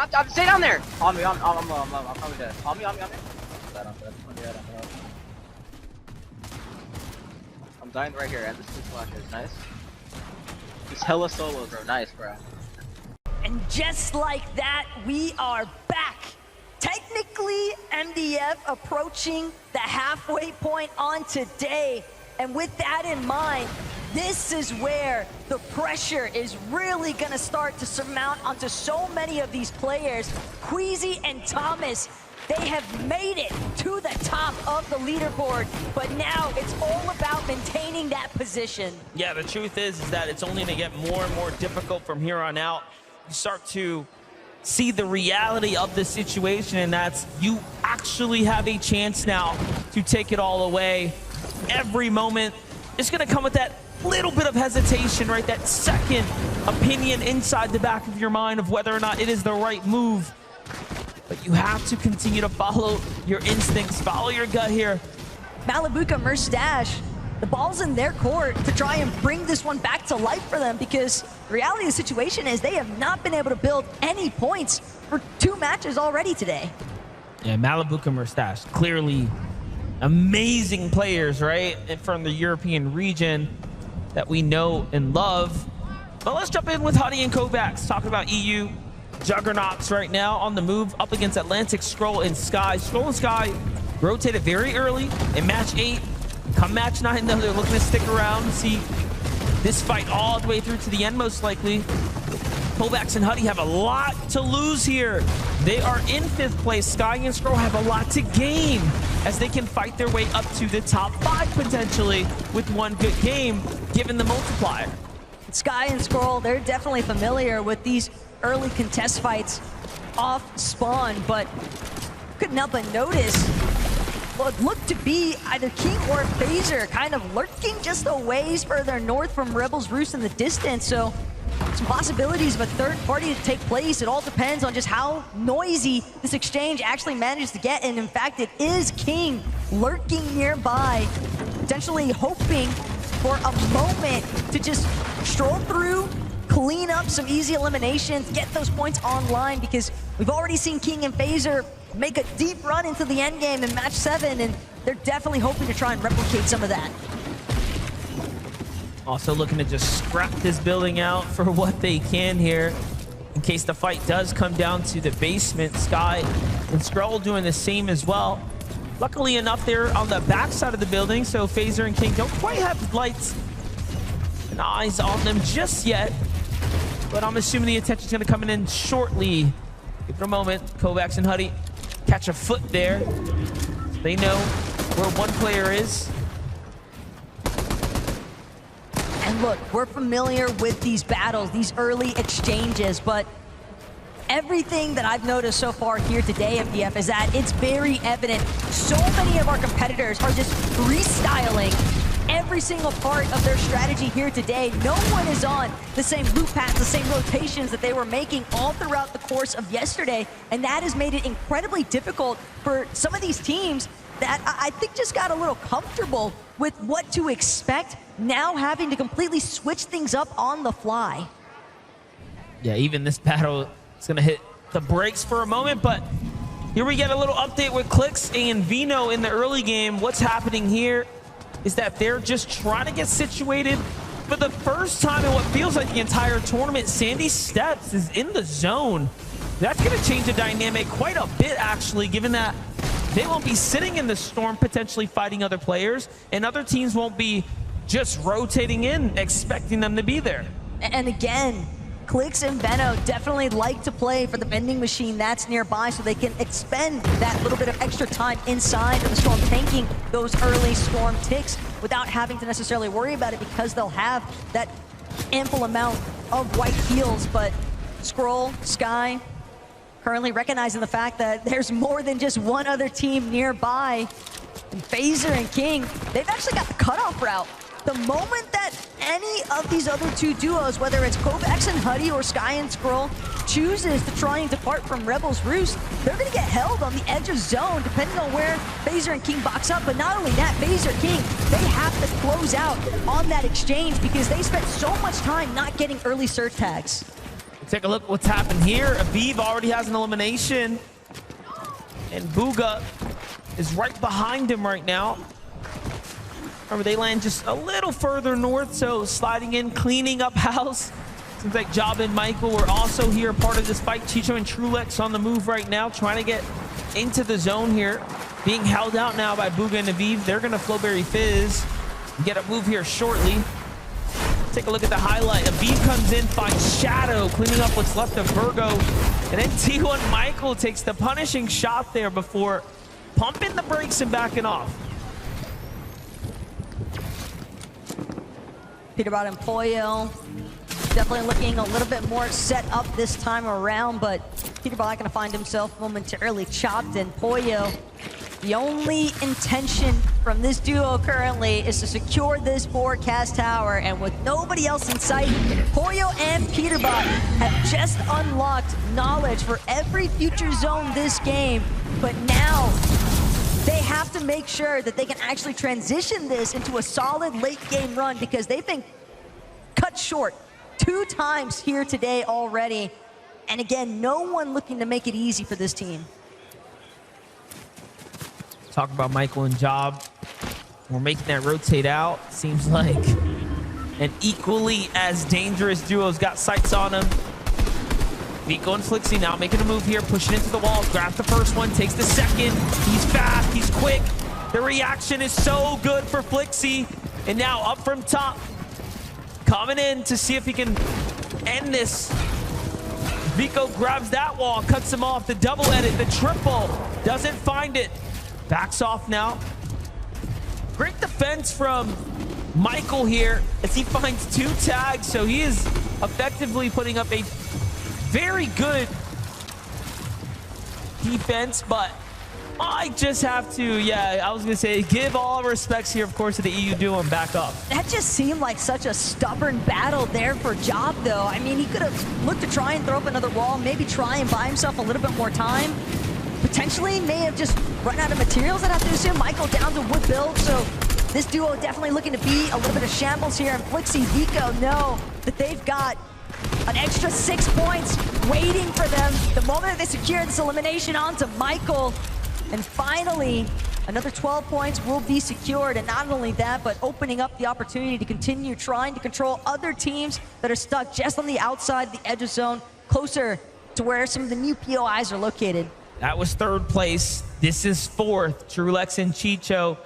God, stay down there! On me, I'm probably dead. On me. I'm dead. I'm dying right here, and this is flashes. Nice. He's hella solo, bro. Nice, bro. And just like that, we are back. Technically, MDF approaching the halfway point on today. And with that in mind, this is where the pressure is really gonna start to surmount onto so many of these players. Queasy and Thomas, they have made it to the top of the leaderboard, but now it's all about maintaining that position. Yeah, the truth is that it's only gonna get more and more difficult from here on out. You start to see the reality of the situation, and that's you actually have a chance now to take it all away. Every moment is going to come with that little bit of hesitation, right? That second opinion inside the back of your mind of whether or not it is the right move. But you have to continue to follow your instincts, follow your gut here. Malibuca Merstash, the ball's in their court to try and bring this one back to life for them, because the reality of the situation is they have not been able to build any points for 2 matches already today. Yeah, Malibuca Merstash, clearly amazing players, right? And from the European region that we know and love. But let's jump in with Huddy and Kovacs, talking about EU juggernauts right now on the move up against Atlantic, Skrull, and Sky. Skrull and Sky rotated very early in match 8. Come match 9, though, they're looking to stick around and see this fight all the way through to the end, most likely. Kovacs and Huddy have a lot to lose here. They are in 5th place. Sky and Skrull have a lot to gain as they can fight their way up to the top 5 potentially with one good game, given the multiplier. Sky and Skrull, they're definitely familiar with these early contest fights off spawn, but couldn't help but notice what looked to be either King or Phaser kind of lurking just a ways further north from Rebel's Roost in the distance. So some possibilities of a third party to take place. It all depends on just how noisy this exchange actually manages to get. And in fact, it is King lurking nearby, potentially hoping for a moment to just stroll through, clean up some easy eliminations, get those points online, because we've already seen King and Phaser make a deep run into the end game in match 7, and they're definitely hoping to try and replicate some of that. Also looking to just scrap this building out for what they can here in case the fight does come down to the basement. Sky and Skrull doing the same as well. Luckily enough, they're on the back side of the building, so Phaser and King don't quite have lights and eyes on them just yet. But I'm assuming the attention's going to come in shortly. Give it a moment. Kovacs and Huddy catch a foot there. They know where one player is. And look, we're familiar with these battles, these early exchanges, but everything that I've noticed so far here today, MDF, is that it's very evident so many of our competitors are just freestyling every single part of their strategy here today. No one is on the same loop paths, the same rotations that they were making all throughout the course of yesterday, and that has made it incredibly difficult for some of these teams that I think just got a little comfortable with what to expect, now having to completely switch things up on the fly. Yeah, even this battle is going to hit the brakes for a moment, but here we get a little update with Clix and Vino in the early game. What's happening here is that they're just trying to get situated for the first time in what feels like the entire tournament. Sandy Steps is in the zone. That's going to change the dynamic quite a bit, actually, given that they won't be sitting in the storm potentially fighting other players, and other teams won't be just rotating in expecting them to be there. And again, Clix and Veno definitely like to play for the vending machine that's nearby, so they can expend that little bit of extra time inside of the storm, tanking those early storm ticks without having to necessarily worry about it, because they'll have that ample amount of white heals. But Skrull, Sky, currently recognizing the fact that there's more than just one other team nearby. And Phaser and King, they've actually got the cutoff route. The moment that any of these other two duos, whether it's Kovacs and Huddy or Sky and Skrull, chooses to try and depart from Rebel's Roost, they're going to get held on the edge of zone depending on where Phaser and King box up. But not only that, Phaser, King, they have to close out on that exchange because they spent so much time not getting early search tags. Take a look what's happened here. Aviv already has an elimination. And Booga is right behind him right now. Remember, they land just a little further north, so sliding in, cleaning up house. Seems like Job and Michael were also here, part of this fight. Chicho and Trulex on the move right now, trying to get into the zone here. Being held out now by Booga and Aviv. They're going to Flowberry Fizz and get a move here shortly. Take a look at the highlight. Aviv comes in, finds Shadow, cleaning up what's left of Virgo. And then T1 Michael takes the punishing shot there before pumping the brakes and backing off. Peterbot and Pollo definitely looking a little bit more set up this time around, but Peterbot going to find himself momentarily chopped, and Pollo, the only intention from this duo currently is to secure this forecast tower, and with nobody else in sight, Pollo and Peterbot have just unlocked knowledge for every future zone this game, but now they have to make sure that they can actually transition this into a solid late game run, because they've been cut short 2 times here today already. And again, no one looking to make it easy for this team. Talk about Michael and Job. We're making that rotate out. Seems like an equally as dangerous duo's got sights on him. Vico and Flixie now making a move here, pushing into the wall, grabs the first one, takes the second. He's fast, he's quick. The reaction is so good for Flixie. And now up from top, coming in to see if he can end this. Vico grabs that wall, cuts him off. The double edit, the triple, doesn't find it. Backs off now. Great defense from Michael here as he finds 2 tags. So he is effectively putting up a very good defense, but I just have to, I was gonna say, give all respects here, of course, to the EU duo and back up. That just seemed like such a stubborn battle there for Job, though. I mean, he could have looked to try and throw up another wall, maybe try and buy himself a little bit more time. Potentially may have just run out of materials, I'd have to assume. Michael down to wood build, so this duo definitely looking to be a little bit of shambles here. And Flixie, Vico know that they've got an extra 6 points waiting for them the moment that they secure this elimination onto Michael. And finally, another 12 points will be secured. And not only that, but opening up the opportunity to continue trying to control other teams that are stuck just on the outside, the edge of zone, closer to where some of the new POIs are located. That was 3rd place. This is 4th. Trulex and Chicho,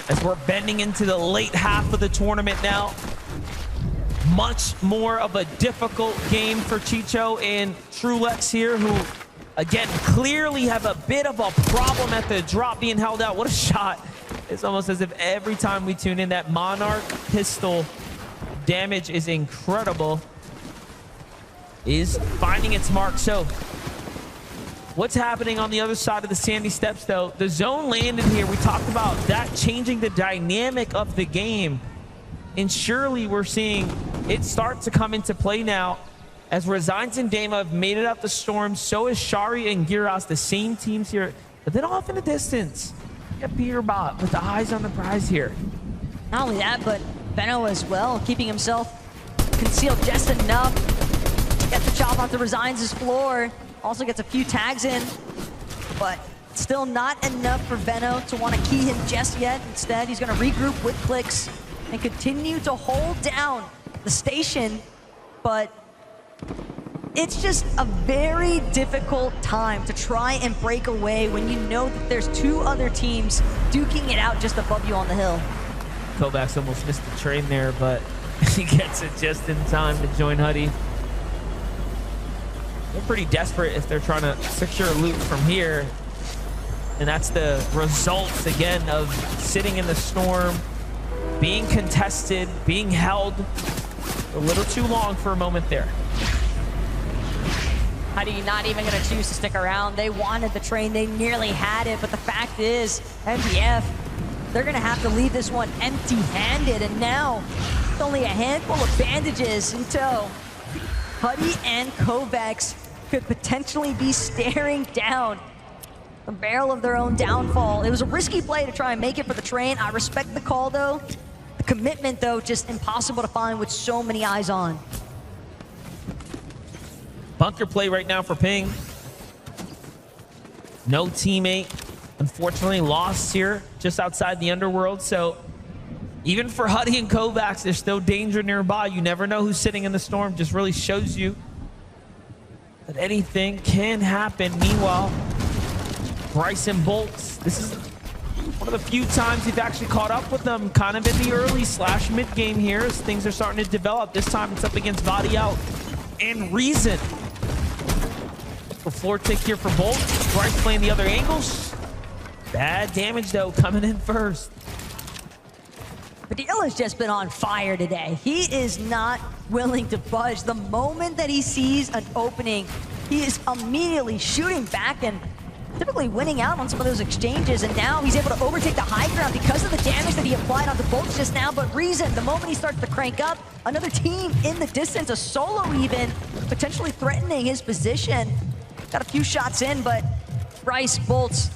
as we're bending into the late half of the tournament now. Much more of a difficult game for Chicho and Trulex here, who, again, clearly have a bit of a problem at the drop, being held out. What a shot. It's almost as if every time we tune in, that Monarch pistol damage is incredible. Is finding its mark. So what's happening on the other side of the sandy steps, though? The zone landed here. We talked about that changing the dynamic of the game. And surely we're seeing it start to come into play now, as Resigns and Dama have made it up the storm. So is Shari and Giras, the same teams here. But then off in the distance, you got Peterbot with the eyes on the prize here. Not only that, but Benno as well, keeping himself concealed just enough. Gets the chop onto Resigns' floor. Also gets a few tags in, but still not enough for Benno to want to key him just yet. Instead, he's going to regroup with Clicks and continue to hold down the station. But it's just a very difficult time to try and break away when you know that there's 2 other teams duking it out just above you on the hill. Kovacs almost missed the train there, but he gets it just in time to join Huddy. They're pretty desperate if they're trying to secure loot from here. And that's the results, again, of sitting in the storm, being contested, being held a little too long for a moment there. Huddy not even going to choose to stick around. They wanted the train. They nearly had it. But the fact is, MDF, they're going to have to leave this one empty-handed. And now, with only a handful of bandages in tow, Huddy and Kovacs could potentially be staring down the barrel of their own downfall. It was a risky play to try and make it for the train. I respect the call, though. The commitment, though, just impossible to find with so many eyes on. Bunker play right now for Ping. No teammate, unfortunately, lost here just outside the underworld. So even for Huddy and Kovacs, there's still danger nearby. You never know who's sitting in the storm. Just really shows you that anything can happen. Meanwhile, Bryce and Bolts, this is one of the few times we've actually caught up with them kind of in the early / mid game here as things are starting to develop. This time it's up against Body Out and Reason. The floor tick here for Bolt. Bryce playing the other angles. Bad damage though coming in first. Padilla has just been on fire today. He is not willing to budge. The moment that he sees an opening, he is immediately shooting back and typically winning out on some of those exchanges. And now he's able to overtake the high ground because of the damage that he applied onto Bolts just now. But Reason, the moment he starts to crank up, another team in the distance, a solo even, potentially threatening his position. Got a few shots in, but Bryce, Bolts,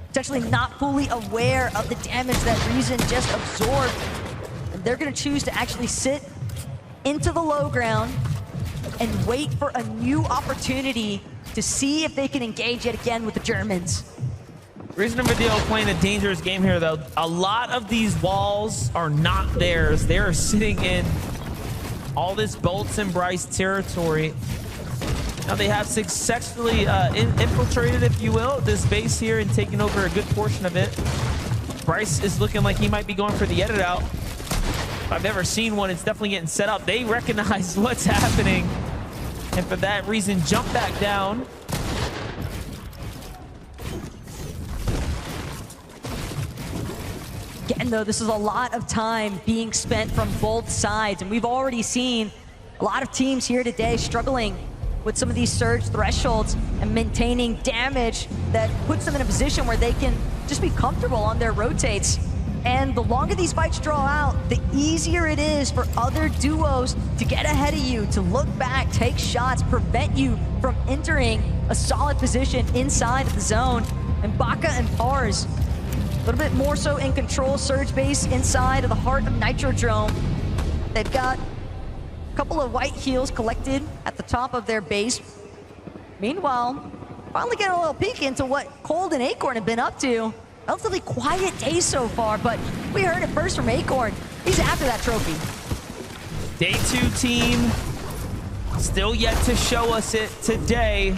potentially not fully aware of the damage that Reason just absorbed. And they're gonna choose to actually sit into the low ground and wait for a new opportunity to see if they can engage yet again with the Germans. Reason and Video playing a dangerous game here though. A lot of these walls are not theirs. They're sitting in all this Bolts and Bryce territory. Now they have successfully infiltrated, if you will, this base here and taken over a good portion of it. Bryce is looking like he might be going for the edit out. If I've ever seen one, it's definitely getting set up. They recognize what's happening, and for that reason, jump back down. Again, though, this is a lot of time being spent from both sides, and we've already seen a lot of teams here today struggling with some of these surge thresholds and maintaining damage that puts them in a position where they can just be comfortable on their rotates. And the longer these fights draw out, the easier it is for other duos to get ahead of you, to look back, take shots, prevent you from entering a solid position inside of the zone. And Baka and Pars, a little bit more so in control. Surge base inside of the heart of Nitrodrome. They've got a couple of white heals collected at the top of their base. Meanwhile, finally getting a little peek into what Cold and Acorn have been up to. Relatively quiet day so far, but we heard it first from Acorn. He's after that trophy. Day 2 team still yet to show us it today.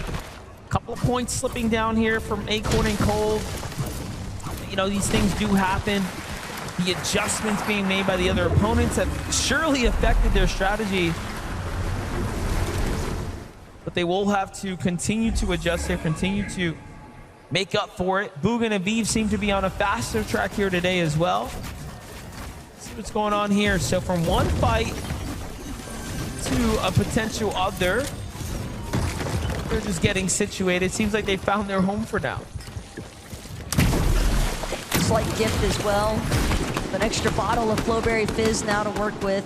A couple of points slipping down here from Acorn and Cold. You know, these things do happen. The adjustments being made by the other opponents have surely affected their strategy. But they will have to continue to adjust here, continue to make up for it. Bugha and Aviv seem to be on a faster track here today as well. Let's see what's going on here. So from one fight to a potential other, they're just getting situated. Seems like they found their home for now. Slight gift as well. An extra bottle of Flowberry Fizz now to work with.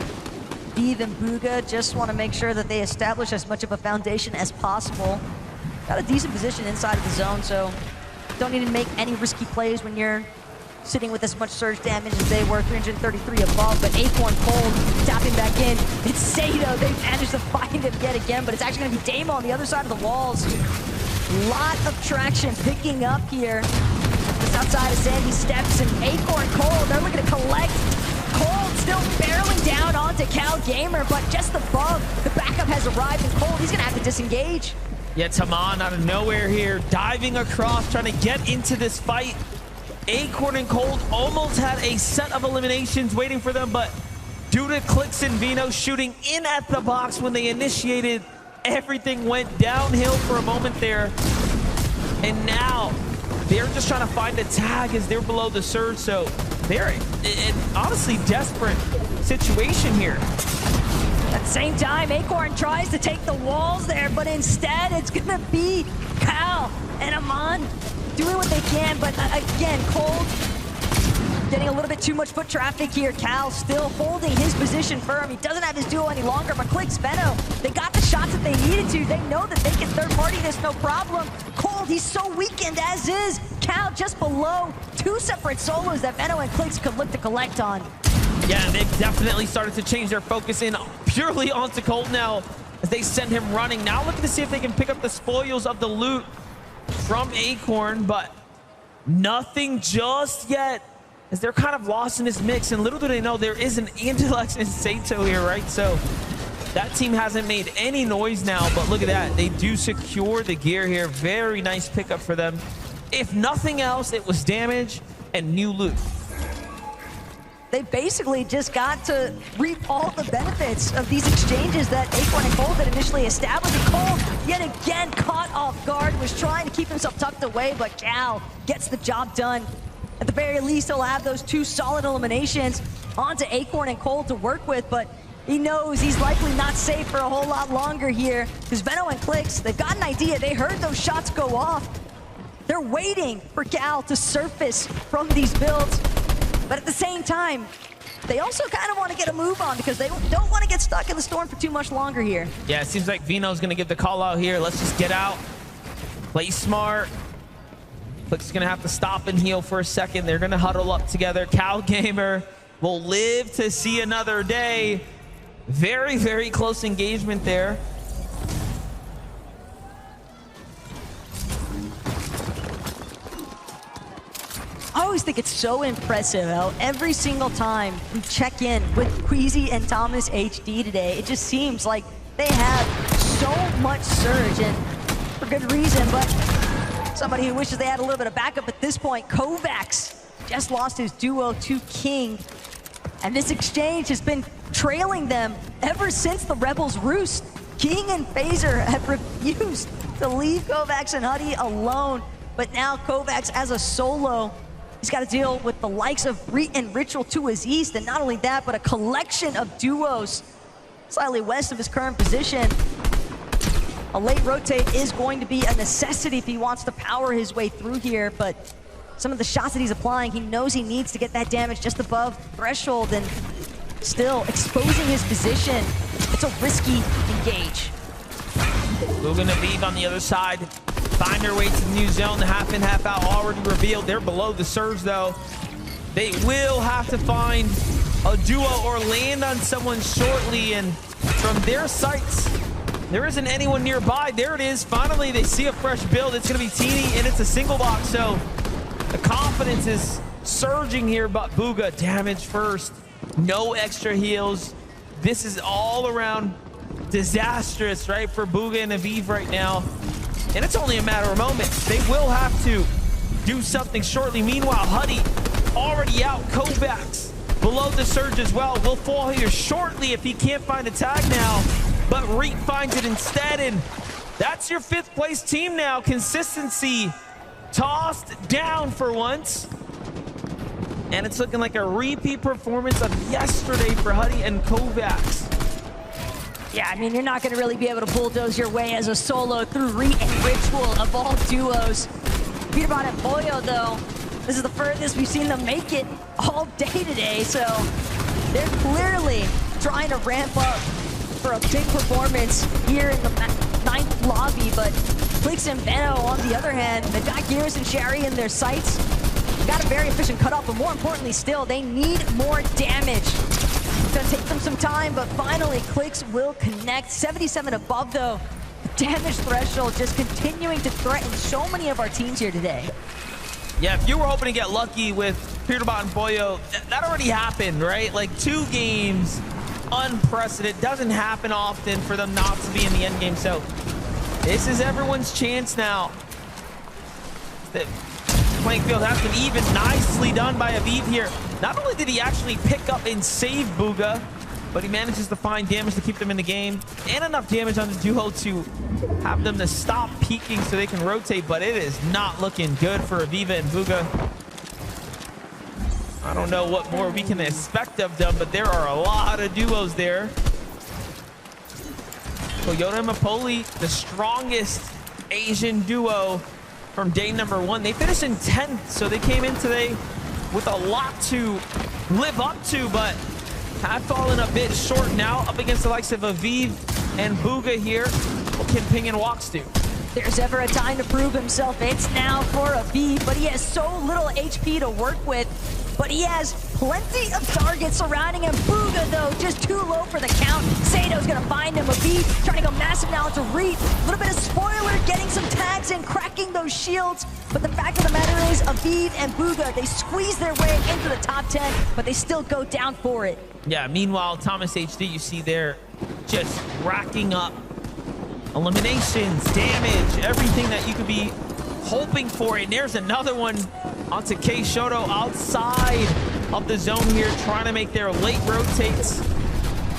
Aviv and Bugha just want to make sure that they establish as much of a foundation as possible. Got a decent position inside of the zone, so don't need to make any risky plays when you're sitting with as much surge damage as they were, 333 above. But Acorn Cold tapping back in. It's Sato. They managed to find him yet again, but it's actually going to be Damo on the other side of the walls. Lot of traction picking up here. Just outside of Sandy Steps and Acorn Cold. They're looking to collect. Cold still barreling down onto Cal Gamer, but just above, the backup has arrived, and Cold, he's going to have to disengage. Yeah, Taman out of nowhere here, diving across, trying to get into this fight. Acorn and Cold almost had a set of eliminations waiting for them, but due to Clicks and Vino shooting in at the box when they initiated, everything went downhill for a moment there. And now they're just trying to find a tag as they're below the surge, so they're in honestly desperate situation here. At the same time, Acorn tries to take the walls there, but instead it's gonna be Cal and Amon doing what they can. But again, Cold getting a little bit too much foot traffic here. Cal still holding his position firm. He doesn't have his duo any longer, but Clicks, Veno, they got the shots that they needed to. They know that they can third party this, no problem. Cold, he's so weakened as is. Cal just below, 2 separate solos that Veno and Clicks could look to collect on. Yeah, they've definitely started to change their focus in purely onto Cold now. as they send him running. Now looking to see if they can pick up the spoils of the loot from Acorn, but nothing just yet, as they're kind of lost in this mix. And little do they know there is an Antilex and Sato here, right? So that team hasn't made any noise now, but look at that. They do secure the gear here. Very nice pickup for them. If nothing else, it was damage and new loot. They basically just got to reap all the benefits of these exchanges that Acorn and Cole had initially established. And Cole, yet again, caught off guard, was trying to keep himself tucked away, but Cal gets the job done. At the very least, he'll have those 2 solid eliminations onto Acorn and Cole to work with, but he knows he's likely not safe for a whole lot longer here, because Veno and Clix, they've got an idea. They heard those shots go off. They're waiting for Cal to surface from these builds. But at the same time, they also kind of want to get a move on because they don't want to get stuck in the storm for too much longer here. Yeah, it seems like Vino's going to give the call out here. Let's just get out, play smart. Clix is going to have to stop and heal for a second. They're going to huddle up together. Cal Gamer will live to see another day. Very, very close engagement there. I always think it's so impressive how every single time we check in with Queasy and Thomas HD today, it just seems like they have so much surge, and for good reason, but somebody who wishes they had a little bit of backup at this point. Kovacs just lost his duo to King, and this exchange has been trailing them ever since the Rebels roost. King and Phaser have refused to leave Kovacs and Huddy alone, but now Kovacs as a solo, he's got to deal with the likes of Reet and Ritual to his east, and not only that, but a collection of duos slightly west of his current position. A late rotate is going to be a necessity if he wants to power his way through here, but some of the shots that he's applying, he knows he needs to get that damage just above threshold, and still exposing his position. It's a risky engage. Lugan and Aviv on the other side find their way to the new zone. The half in, half out already revealed. They're below the surge though. They will have to find a duo or land on someone shortly, and from their sights, there isn't anyone nearby. There it is. Finally, they see a fresh build. It's going to be Teeny, and it's a single box, so the confidence is surging here, but Bugha damage first. No extra heals. This is all around disastrous, right, for Bugha and Aviv right now. And it's only a matter of moments. They will have to do something shortly. Meanwhile, Huddy already out. Kovacs below the surge as well. Will fall here shortly if he can't find a tag now. But Reet finds it instead, and that's your 5th place team now. Consistency tossed down for once. And it's looking like a repeat performance of yesterday for Huddy and Kovacs. Yeah, I mean, you're not going to really be able to bulldoze your way as a solo through Reet and Ritual of all duos. Peterbot and Boyo, though, this is the furthest we've seen them make it all day today, so they're clearly trying to ramp up for a big performance here in the 9th lobby, but Clix and Veno, on the other hand, they've got Gears and Sherry in their sights. Got a very efficient cutoff, but more importantly still, they need more damage. It's gonna take them some time, but finally Clix will connect. 77 above though. The damage threshold just continuing to threaten so many of our teams here today. Yeah, if you were hoping to get lucky with Peterbot and Boyo, that already happened, right? Like 2 games, unprecedented. Doesn't happen often for them not to be in the end game. So this is everyone's chance now. The playing field has been even. Nicely done by Aviv here. Not only did he actually pick up and save Bugha, but he manages to find damage to keep them in the game and enough damage on the duo to have them to stop peeking so they can rotate, but it is not looking good for Aviva and Bugha. I don't know what more we can expect of them, but there are a lot of duos there. Toyota and Mapoli, the strongest Asian duo from day number 1. They finished in 10th, so they came in today with a lot to live up to, but have fallen a bit short now up against the likes of Aviv and Bugha here. What can Ping and Walks do? There's ever a time to prove himself, it's now for Aviv, but he has so little HP to work with. but he has plenty of targets surrounding him. Booga, though, just too low for the count. Sato's gonna find him. Aviv trying to go massive now to Reap. A little bit of spoiler, getting some tags in, cracking those shields. But the fact of the matter is, Aviv and Booga, they squeeze their way into the top 10, but they still go down for it. Yeah, meanwhile, Thomas HD, you see there, just racking up eliminations, damage, everything that you could be hoping for. And there's another one onto K Shoto outside of the zone here, trying to make their late rotates.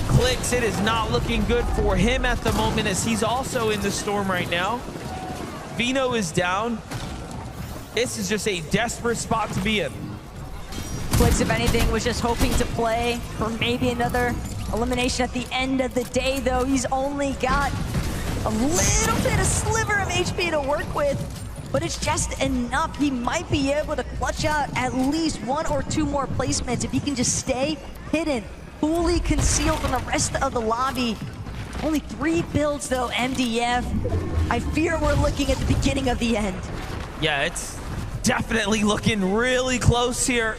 Clicks, it is not looking good for him at the moment, as he's also in the storm right now. Vino is down. This is just a desperate spot to be in. Clicks, if anything, was just hoping to play for maybe another elimination at the end of the day, though. He's only got a little bit of sliver of HP to work with, but it's just enough. He might be able to clutch out at least 1 or 2 more placements if he can just stay hidden, fully concealed from the rest of the lobby. Only 3 builds, though, MDF. I fear we're looking at the beginning of the end. Yeah, it's definitely looking really close here.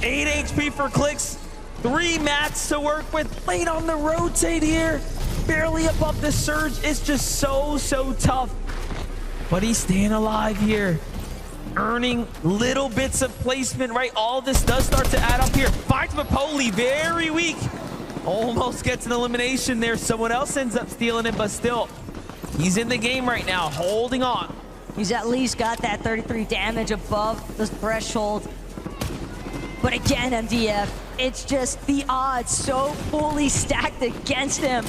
8 HP for Clicks, 3 mats to work with, late on the rotate here, barely above the surge. It's just so tough, but he's staying alive here, earning little bits of placement, right? All this does start to add up here. Finds Mapoli, very weak, almost gets an elimination there. Someone else ends up stealing it, but still, he's in the game right now, holding on. He's at least got that 33 damage above the threshold. But again, MDF, it's just the odds so fully stacked against him.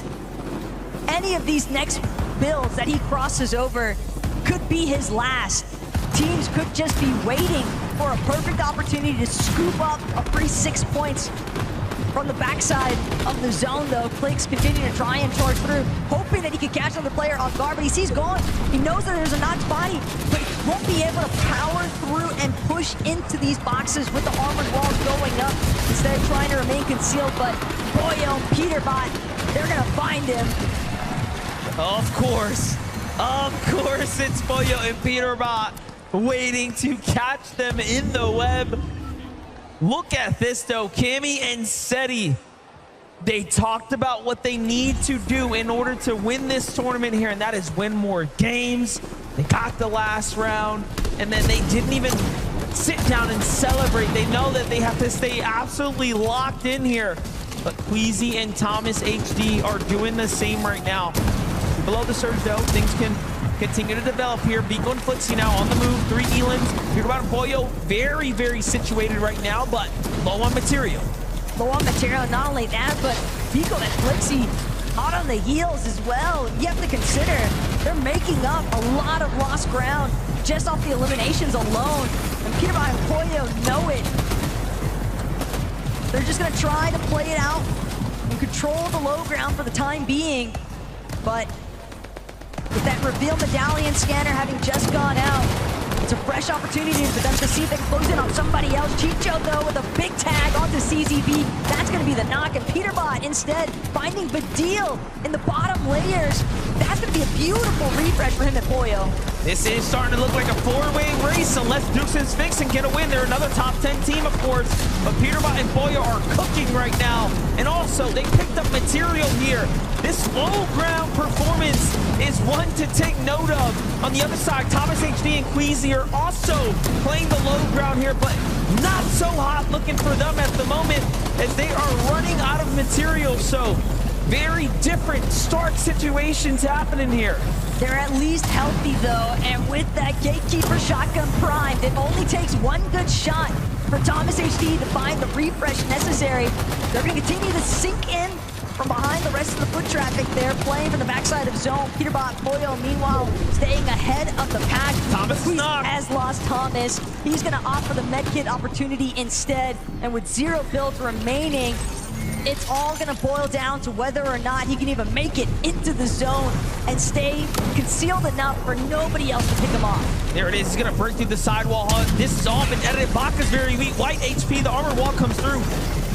Any of these next builds that he crosses over could be his last. Teams could just be waiting for a perfect opportunity to scoop up a free 6 points from the backside of the zone, though. Clicks continue to try and charge through, hoping that he can catch another player off guard, but he sees Gone. He knows that there's a knocked body, but he won't be able to power through and push into these boxes with the armored walls going up, instead of trying to remain concealed. But Boyo and Peterbot, they're gonna find him. Of course, it's Boyo and Peterbot waiting to catch them in the web. Look at this, though. Cammy and Seti, they talked about what they need to do in order to win this tournament here, and that is win more games. They got the last round, and then they didn't even sit down and celebrate. They know that they have to stay absolutely locked in here. But Queasy and Thomas HD are doing the same right now. Below the surge, though, things can continue to develop here. Biko and Flixie now on the move. 3 Elans. You're about Boyo, very situated right now, but low on material. Low on material, not only that, but Biko and Flixie hot on the heels as well. You have to consider they're making up a lot of lost ground just off the eliminations alone. And Peterbot and Boyo know it. They're just gonna try to play it out and control the low ground for the time being. But with that reveal medallion scanner having just gone out, it's a fresh opportunity for them to see if they can close in on somebody else. Chicho, though, with a big tag onto CZB. That's going to be the knock. And Peterbot, instead, finding Badil in the bottom layers. That's going to be a beautiful refresh for him at Boyo. This is starting to look like a 4-way race unless Dukes and Sphinx can get a win. They're another top 10 team, of course. But Peterbot and Boyo are cooking right now. And also, they picked up material here. This low ground performance is one to take note of. On the other side, Thomas HD and Queasy are also playing the low ground here, but not so hot looking for them at the moment as they are running out of material. So very different start situations happening here. They're at least healthy, though, and with that Gatekeeper shotgun primed, it only takes one good shot for Thomas HD to find the refresh necessary. They're going to continue to sink in from behind the rest of the foot traffic there, playing from the backside of zone. Peterbot, Boyo, meanwhile, staying ahead of the pack. Thomas has lost Thomas. He's going to opt for the medkit opportunity instead, and with 0 builds remaining, it's all going to boil down to whether or not he can even make it into the zone and stay concealed enough for nobody else to pick him off. There it is. He's going to break through the sidewall hunt. This has all been edited. Baka's very weak. White HP. The armor wall comes through.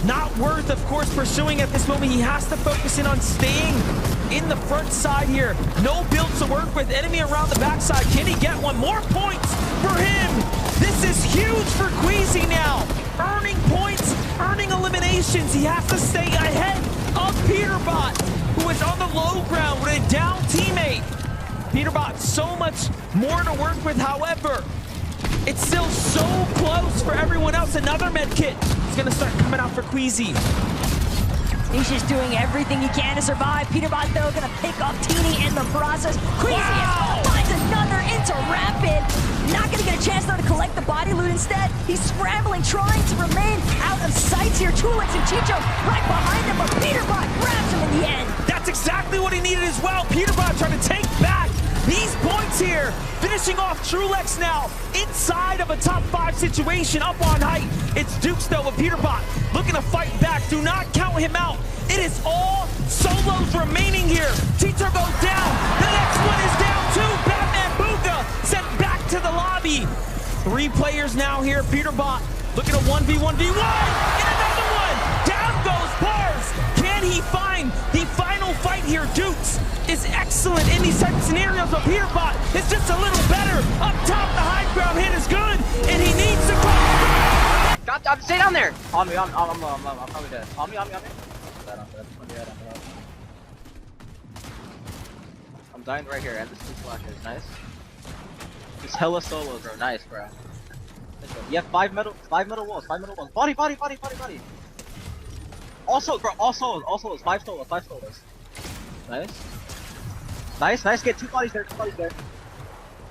Not worth, of course, pursuing at this moment. He has to focus in on staying in the front side here. No build to work with. Enemy around the backside. Can he get one? More points for him. This is huge for Queasy now. Earning points, earning eliminations. He has to stay ahead of Peterbot, who is on the low ground with a down teammate. Peterbot, so much more to work with. However, it's still so close for everyone else. Another med kit is going to start coming out for Queasy. He's just doing everything he can to survive. Peterbot, though, going to pick off Teeny in the process. Queasy finds another into Rapid. Not going to get a chance, though, to collect the body loot instead. He's scrambling, trying to remain out of sight here. Tulix and Chicho right behind him, but Peterbot grabs him in the end. That's exactly what he needed as well. Peterbot trying to take back these points here. Finishing off Trulex now inside of a top 5 situation up on height. It's Dukes, though, with Peterbot looking to fight back. Do not count him out. It is all solos remaining here. T-Turbo down. The next one is down too. Batman Booga sent back to the lobby. 3 players now here. Peterbot looking at 1v1v1. And another one. Down goes Bars. Can he find the final fight here? Dukes is excellent in these type of scenarios, but Peterbot is just a little better. Up top, the high ground hit is good, and he needs to go. God, stay down there! On me, I'm probably dead. On me. I'm dead. I'm dying right here, and this is flashes. Nice. Just hella solos, bro. Nice, bro. You have 5 metal walls. Body. Also, bro, all solos. 5 solos. Nice. Get 2 bodies there.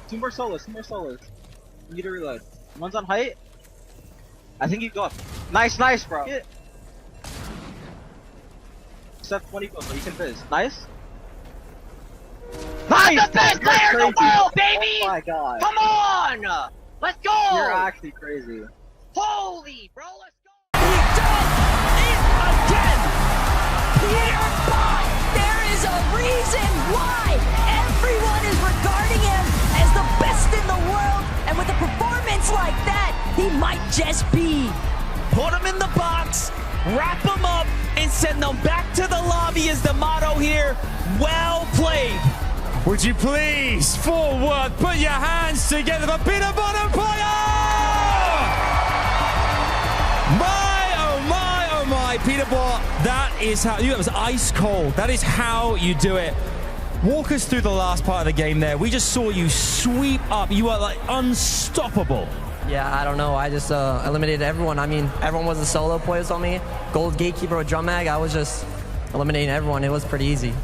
2 more solos. You need to reload. One's on height. I think you go up. Nice, bro. Get it. Except 20 goals, but you can fizz. Nice. I'm the best player in the world, baby! Oh my god. Come on! Let's go! You're actually crazy. Holy, bro, let's go! He does it again! Peterbot! There is a reason why everyone is regarding him as the best in the world, and with a performance like that, he might just be. Put him in the box, wrap him up, and send them back to the lobby is the motto here. Well played. Would you please, forward, put your hands together for Peterbot and Player! Oh my, Peterbot, that is how, that was ice cold. That is how you do it. Walk us through the last part of the game there. We just saw you sweep up. You are like unstoppable. Yeah, I don't know. I just eliminated everyone. I mean, everyone was a solo players on me. Gold Gatekeeper with Drum Mag. I was just eliminating everyone. It was pretty easy.